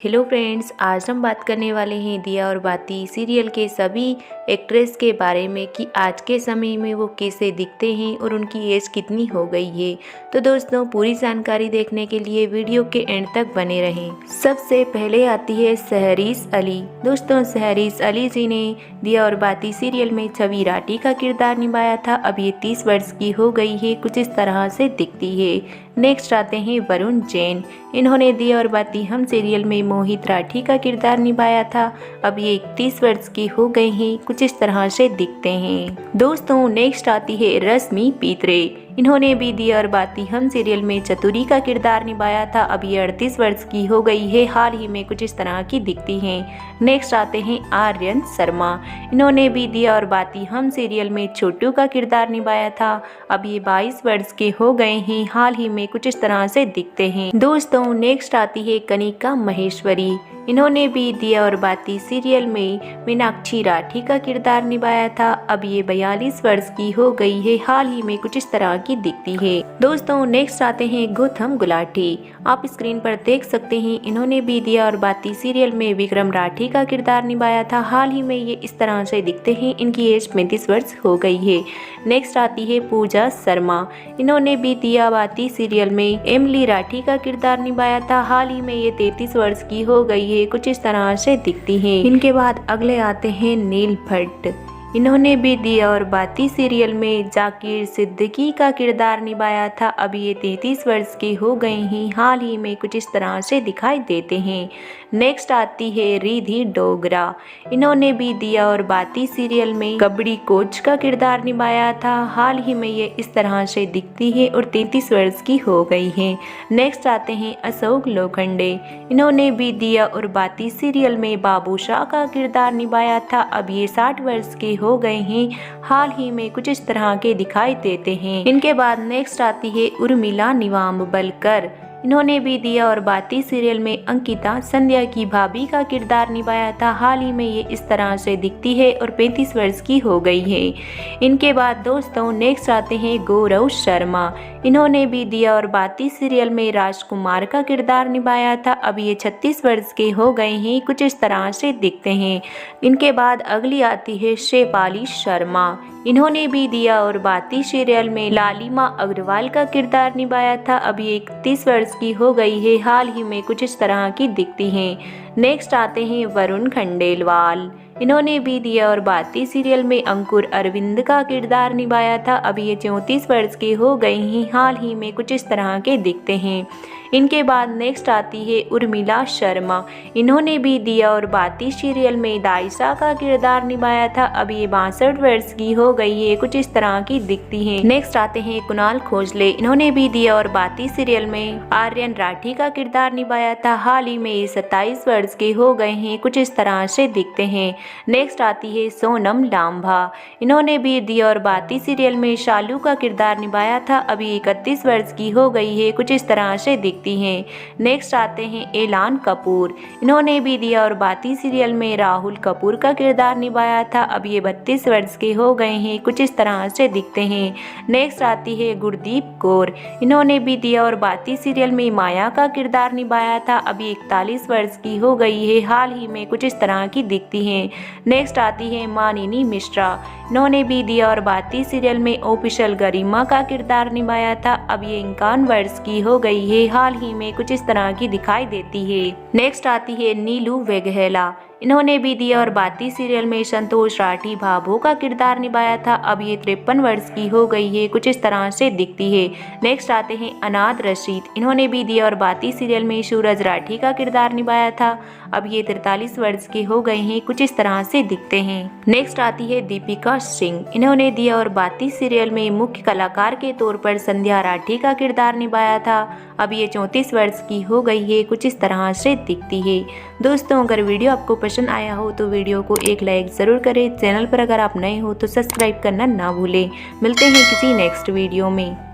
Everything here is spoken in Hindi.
हेलो फ्रेंड्स, आज हम बात करने वाले हैं दिया और बाती सीरियल के सभी एक्ट्रेस के बारे में कि आज के समय में वो कैसे दिखते हैं और उनकी एज कितनी हो गई है। तो दोस्तों, पूरी जानकारी देखने के लिए वीडियो के एंड तक बने रहें। सबसे पहले आती है सहरीस अली। दोस्तों, सहरीस अली जी ने दिया और बाती सीरियल में छवि राठी का किरदार निभाया था। अब ये 30 वर्ष की हो गई है, कुछ इस तरह से दिखती है। नेक्स्ट आते हैं वरुण जैन। इन्होंने दिया और बाती हम सीरियल में मोहित राठी का किरदार निभाया था। अब ये 31 वर्ष की हो गए हैं, कुछ इस तरह से दिखते हैं। दोस्तों, नेक्स्ट आती है रश्मि पित्रे। इन्होंने भी दिया और बाती हम सीरियल में चतुरी का किरदार निभाया था। अब ये 38 वर्ष की हो गई है, हाल ही में कुछ इस तरह की दिखती हैं। नेक्स्ट आते हैं आर्यन शर्मा। इन्होंने भी दिया और बाती हम सीरियल में छोटू का किरदार निभाया था। अब ये 22 वर्ष के हो गए हैं, हाल ही में कुछ इस तरह से दिखते हैं। दोस्तों, नेक्स्ट आती है कनिका महेश्वरी। इन्होंने भी दिया और बाती सीरियल में मीनाक्षी राठी का किरदार निभाया था। अब ये 42 वर्ष की हो गई है, हाल ही में कुछ इस तरह की दिखती है। दोस्तों, नेक्स्ट आते हैं गौतम गुलाटी। आप स्क्रीन पर देख सकते हैं, इन्होंने भी दिया और बाती सीरियल में विक्रम राठी का किरदार निभाया था। हाल ही में ये इस तरह से दिखते हैं। इनकी एज 35 वर्ष हो गई है। नेक्स्ट आती है पूजा शर्मा। इन्होंने भी दिया बाती सीरियल में एमली राठी का किरदार निभाया था। हाल ही में ये 33 वर्ष की हो गई है, कुछ इस तरह से दिखती हैं। इनके बाद अगले आते हैं नील भट्ट। इन्होंने भी दिया और बाती सीरियल में जाकिर सिद्दीकी का किरदार निभाया था। अब ये 33 वर्ष के हो गए हैं, हाल ही में कुछ इस तरह से दिखाई देते हैं। नेक्स्ट आती है रिधि डोगरा। इन्होंने भी दिया और बाती सीरियल में कबड्डी कोच का किरदार निभाया था। हाल ही में ये इस तरह से दिखती है और 33 वर्ष की हो गई है। नेक्स्ट आते हैं अशोक लोखंडे। इन्होंने भी दिया और बाती सीरियल में बाबू शाह का किरदार निभाया था। अब ये 60 वर्ष के हो गए हैं, हाल ही में कुछ इस तरह के दिखाई देते हैं। इनके बाद नेक्स्ट आती है उर्मिला निवाम्बलकर। इन्होंने भी दिया और बाती सीरियल में अंकिता संध्या की भाभी का किरदार निभाया था। हाल ही में ये इस तरह से दिखती है और 35 वर्ष की हो गई है। इनके बाद दोस्तों, नेक्स्ट आते हैं गौरव शर्मा। इन्होंने भी दिया और बाती सीरियल में राजकुमार का किरदार निभाया था। अब ये 36 वर्ष के हो गए हैं, कुछ इस तरह से दिखते हैं। इनके बाद अगली आती है शेफाली शर्मा। इन्होंने भी दिया और बाती सीरियल में लालिमा अग्रवाल का किरदार निभाया था। अब ये 31 वर्ष की हो गई है, हाल ही में कुछ इस तरह की दिखती हैं। नेक्स्ट आते हैं वरुण खंडेलवाल। इन्होंने भी दिया और बाती सीरियल में अंकुर अरविंद का किरदार निभाया था। अब ये 34 वर्ष के हो गए हैं, हाल ही में कुछ इस तरह के दिखते हैं। इनके बाद नेक्स्ट आती है उर्मिला शर्मा। इन्होंने भी दिया और बाती सीरियल में दाइसा का किरदार निभाया था। अब ये 62 वर्ष की हो गई है, कुछ इस तरह की दिखती हैं। नेक्स्ट आते हैं कुणाल खोजले। इन्होंने भी दिया और बाती सीरियल में आर्यन राठी का किरदार निभाया था। हाल ही में ये 27 वर्ष के हो गए हैं, कुछ इस तरह से दिखते हैं। नेक्स्ट आती है सोनम लांबा। इन्होंने भी दिया और बाती सीरियल में शालू का किरदार निभाया था। अब ये 31 वर्ष की हो गई है, कुछ इस तरह से दिखती हैं। नेक्स्ट आते हैं एलान कपूर। इन्होंने भी दिया और बाती सीरियल में राहुल कपूर का किरदार निभाया था। अब ये 32 वर्ष के हो गए हैं, कुछ इस तरह से दिखते हैं। नेक्स्ट आती है गुरदीप कौर। इन्होंने भी दिया और बाती सीरियल में माया का किरदार निभाया था। अब ये 41 वर्ष की हो गई है, हाल ही में कुछ इस तरह की दिखती हैं। नेक्स्ट आती है मानिनी मिश्रा। इन्होंने भी दिया और बाती सीरियल में ऑफिशियल गरिमा का किरदार निभाया था। अब ये 51 वर्ष की हो गई है, हाल ही में कुछ इस तरह की दिखाई देती है। नेक्स्ट आती है नीलू वेघेला। इन्होंने भी दिया और बाती सीरियल में संतोष राठी भाभो का किरदार निभाया था। अब ये 53 वर्ष की हो गई है, कुछ इस तरह से दिखती है। नेक्स्ट आते हैं अनाद रशीद। इन्होंने भी दिया और बाती सीरियल में सूरज राठी का किरदार निभाया था। अब ये 43 वर्ष के हो गए हैं, कुछ इस तरह से दिखते हैं। नेक्स्ट आती है दीपिका सिंह। इन्होंने दिया और बाती सीरियल में मुख्य कलाकार के तौर पर संध्या राठी का किरदार निभाया था। अब ये 34 वर्ष की हो गई है, कुछ इस तरह से दिखती है। दोस्तों, अगर वीडियो आपको पसंद आया हो तो वीडियो को एक लाइक ज़रूर करें। चैनल पर अगर आप नए हो तो सब्सक्राइब करना ना भूलें। मिलते हैं किसी नेक्स्ट वीडियो में।